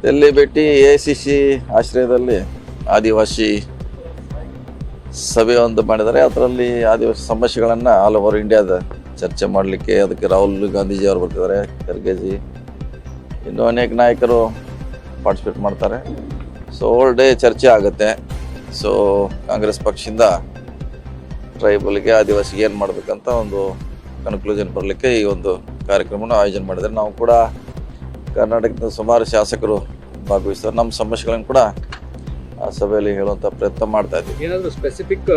ದಿಲ್ಲಿ ಭೇಟಿ AICC ಆಶ್ರಯದಲ್ಲಿ ಆದಿವಾಸಿ ಸಭೆ ಒಂದು ಮಾಡಿದ್ದಾರೆ. ಅದರಲ್ಲಿ ಆದಿವಾಸಿ ಸಮಸ್ಯೆಗಳನ್ನು ಆಲ್ ಓವರ್ ಇಂಡಿಯಾದ ಚರ್ಚೆ ಮಾಡಲಿಕ್ಕೆ ಅದಕ್ಕೆ ರಾಹುಲ್ ಗಾಂಧೀಜಿ ಅವರು ಬರ್ತಿದ್ದಾರೆ, ಖರ್ಗೆಜಿ, ಇನ್ನೂ ಅನೇಕ ನಾಯಕರು ಪಾರ್ಟಿಸಿಪೇಟ್ ಮಾಡ್ತಾರೆ. ಸೊ ಓಲ್ ಡೇ ಚರ್ಚೆ ಆಗುತ್ತೆ. ಸೊ ಕಾಂಗ್ರೆಸ್ ಪಕ್ಷದಿಂದ ಟ್ರೈಬಲ್ಗೆ ಆದಿವಾಸಿಗೆ ಏನು ಮಾಡಬೇಕಂತ ಒಂದು ಕನ್ಕ್ಲೂಷನ್ ಬರಲಿಕ್ಕೆ ಈ ಒಂದು ಕಾರ್ಯಕ್ರಮವನ್ನು ಆಯೋಜನೆ ಮಾಡಿದ್ದಾರೆ. ನಾವು ಕೂಡ ಕರ್ನಾಟಕದ ಸುಮಾರು ಶಾಸಕರು ಭಾಗವಹಿಸ್ತಾರೆ. ನಮ್ಮ ಸಮಸ್ಯೆಗಳನ್ನು ಕೂಡ ಆ ಸಭೆಯಲ್ಲಿ ಹೇಳುವಂಥ ಪ್ರಯತ್ನ ಮಾಡ್ತಾ ಇದ್ದೀವಿ. ಏನಾದರೂ ಸ್ಪೆಸಿಫಿಕ್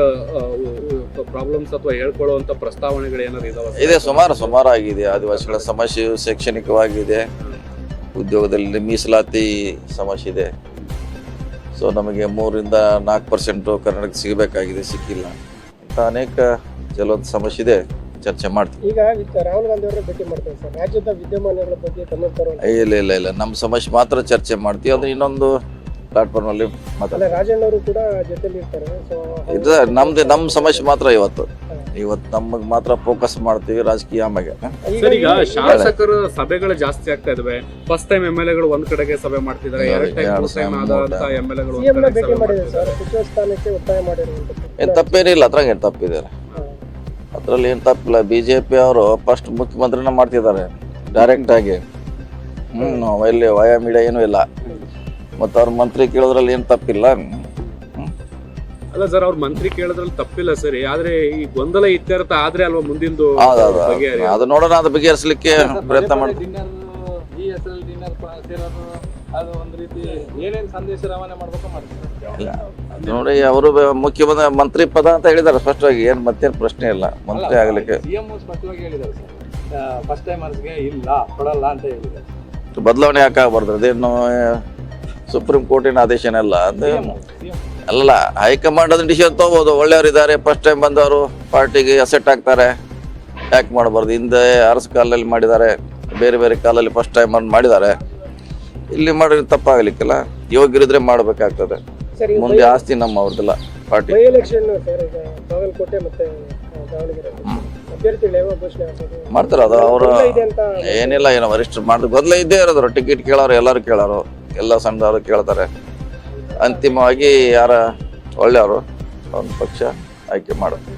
ಪ್ರಾಬ್ಲಮ್ಸ್ ಅಥವಾ ಹೇಳ್ಕೊಳ್ಳುವಂಥ ಪ್ರಸ್ತಾವನೆಗಳು ಏನಾದ್ರು ಇದಾವೆ? ಇದೆ, ಸುಮಾರು ಆಗಿದೆ. ಆದಿವಾಸಿಗಳ ಸಮಸ್ಯೆಯು ಶೈಕ್ಷಣಿಕವಾಗಿದೆ, ಉದ್ಯೋಗದಲ್ಲಿ ಮೀಸಲಾತಿ ಸಮಸ್ಯೆ ಇದೆ. ಸೊ ನಮಗೆ 3-4% ಕರ್ನಾಟಕ ಸಿಗಬೇಕಾಗಿದೆ, ಸಿಕ್ಕಿಲ್ಲ. ಇಂಥ ಅನೇಕ ಕೆಲವೊಂದು ಸಮಸ್ಯೆ ಇದೆ, ಚರ್ಚೆ ಮಾಡ್ತೀವಿ. ಈಗ ರಾಹುಲ್ ಗಾಂಧಿ ಅವರ ಭೇಟಿ ಮಾಡ್ತಾರೆ ಸರ್, ರಾಜ್ಯದ ವಿದ್ಯಮಾನಗಳ ಬಗ್ಗೆ ಇಲ್ಲ ನಮ್ಮ ಸಮಸ್ಯೆ ಮಾತ್ರ ಚರ್ಚೆ ಮಾಡ್ತೀವಿ. ಅದು ಇನ್ನೊಂದು ಪ್ಲಾಟ್ಫಾರ್ಮ್ ಅಲ್ಲಿ ಮಾತಾಡ್ತಾರೆ. ರಾಜಣ್ಣ ಅವರು ಕೂಡ ಜೊತೆಲಿ ಇರ್ತಾರೆ. ನಮ್ಮ ಸಮಸ್ಯೆ ಮಾತ್ರ ಇವತ್ತು ನಮಗೆ ಮಾತ್ರ ಫೋಕಸ್ ಮಾಡ್ತೀವಿ ರಾಜಕೀಯ ಆಮೇಲೆ. ಸರ್, ಈಗ ಶಾಸಕರ ಸಭೆಗಳು ಜಾಸ್ತಿ ಆಗ್ತಾ ಇದಾವೆ. ಫಸ್ಟ್ ಟೈಮ್ MLA ಒಂದ್ ಕಡೆಗೆ ಸಭೆ ಮಾಡ್ತಿದ್ದಾರೆ, ಎರಡ್ ಟೈಮ್ ಆದಂತ MLA ಸಚಿವ ಸ್ಥಾನಕ್ಕೆ ಒತ್ತಾಯ ಮಾಡಿರುವಂತದ್ದು ಏನ್ ತಪ್ಪೇನಿಲ್ಲ, ಅದ್ರಾಗ ಏನ್ ತಪ್ಪಿದೆ? ಅದ್ರಲ್ಲಿ ಏನ್ ತಪ್ಪಿಲ್ಲ. BJP ಅವರು ಫಸ್ಟ್ ಮುಖ್ಯಮಂತ್ರಿನ ಮಾಡ್ತಿದ್ದಾರೆ ಡೈರೆಕ್ಟ್ ಆಗಿ. ಇಲ್ಲಿ ವಯ ಮೀಡಿಯಾ ಏನೂ ಇಲ್ಲ. ಮತ್ತು ಅವ್ರ ಮಂತ್ರಿ ಕೇಳೋದ್ರಲ್ಲಿ ಏನು ತಪ್ಪಿಲ್ಲ. ಅಲ್ಲ ಸರ್, ಅವ್ರ ಮಂತ್ರಿ ಕೇಳೋದ್ರಲ್ಲಿ ತಪ್ಪಿಲ್ಲ ಸರಿ, ಆದ್ರೆ ಈ ಗೊಂದಲ ಇತ್ಯರ್ಥ ಆದ್ರೆ ಅಲ್ವಾ ಮುಂದಿಂದು ಅದು ನೋಡೋಣ, ಅದು ಬಗೆಹರಿಸಲಿಕ್ಕೆ ಪ್ರಯತ್ನ ಮಾಡ್ತೀವಿ. ನೋಡಿ, ಅವರು ಮಂತ್ರಿ ಪದ ಅಂತ ಹೇಳಿದಾರೆ ಸ್ಪಷ್ಟವಾಗಿ. ಏನ್ ಮತ್ತೇನು ಪ್ರಶ್ನೆ ಇಲ್ಲ, ಮಂತ್ರಿ ಆಗ್ಲಿಕ್ಕೆ ಬದಲಾವಣೆ ಯಾಕಾಗಬಾರ್ದು? ಅದೇನು ಸುಪ್ರೀಂ ಕೋರ್ಟಿನ ಆದೇಶನೆಲ್ಲ ಅಲ್ಲ, ಹೈಕಮಾಂಡ್ ಅದನ್ನ ಡಿಸಿಷನ್ ತಗೋಬಹುದು. ಒಳ್ಳೆಯವರಿದ್ದಾರೆ, ಫಸ್ಟ್ ಟೈಮ್ ಬಂದವರು ಪಾರ್ಟಿಗೆ ಅಸೆಟ್ ಆಗ್ತಾರೆ, ಯಾಕೆ ಮಾಡಬಾರ್ದು? ಹಿಂದೆ ಅರಸು ಕಾಲದಲ್ಲಿ ಮಾಡಿದ್ದಾರೆ, ಬೇರೆ ಬೇರೆ ಕಾಲಲ್ಲಿ ಫಸ್ಟ್ ಟೈಮ್ ಮಾಡಿದ್ದಾರೆ. ಇಲ್ಲಿ ಮಾಡಿದ್ರೆ ತಪ್ಪಾಗಲಿಕ್ಕಿಲ್ಲ, ಯೋಗ್ಯರಿದ್ರೆ ಮಾಡಬೇಕಾಗ್ತದೆ. ಮುಂದೆ ಆಸ್ತಿ ನಮ್ಮ ಅವ್ರದ್ದೆಲ್ಲ ಪಾರ್ಟಿ. ಮಾಡ್ತಾರೆ ಅದು ಅವರು ಏನಿಲ್ಲ, ಏನೋ ವರಿಷ್ಠರು ಮಾಡಿದ್ರು ಗೊಂದಲ ಇದ್ದೇ ಇರೋದ್ರು. ಟಿಕೆಟ್ ಕೇಳೋರು ಎಲ್ಲರೂ ಕೇಳೋರು, ಎಲ್ಲ ಸಣ್ಣದವರು ಕೇಳ್ತಾರೆ. ಅಂತಿಮವಾಗಿ ಯಾರ ಒಳ್ಳೆಯವರು ಒಂದು ಪಕ್ಷ ಆಯ್ಕೆ ಮಾಡೋದು.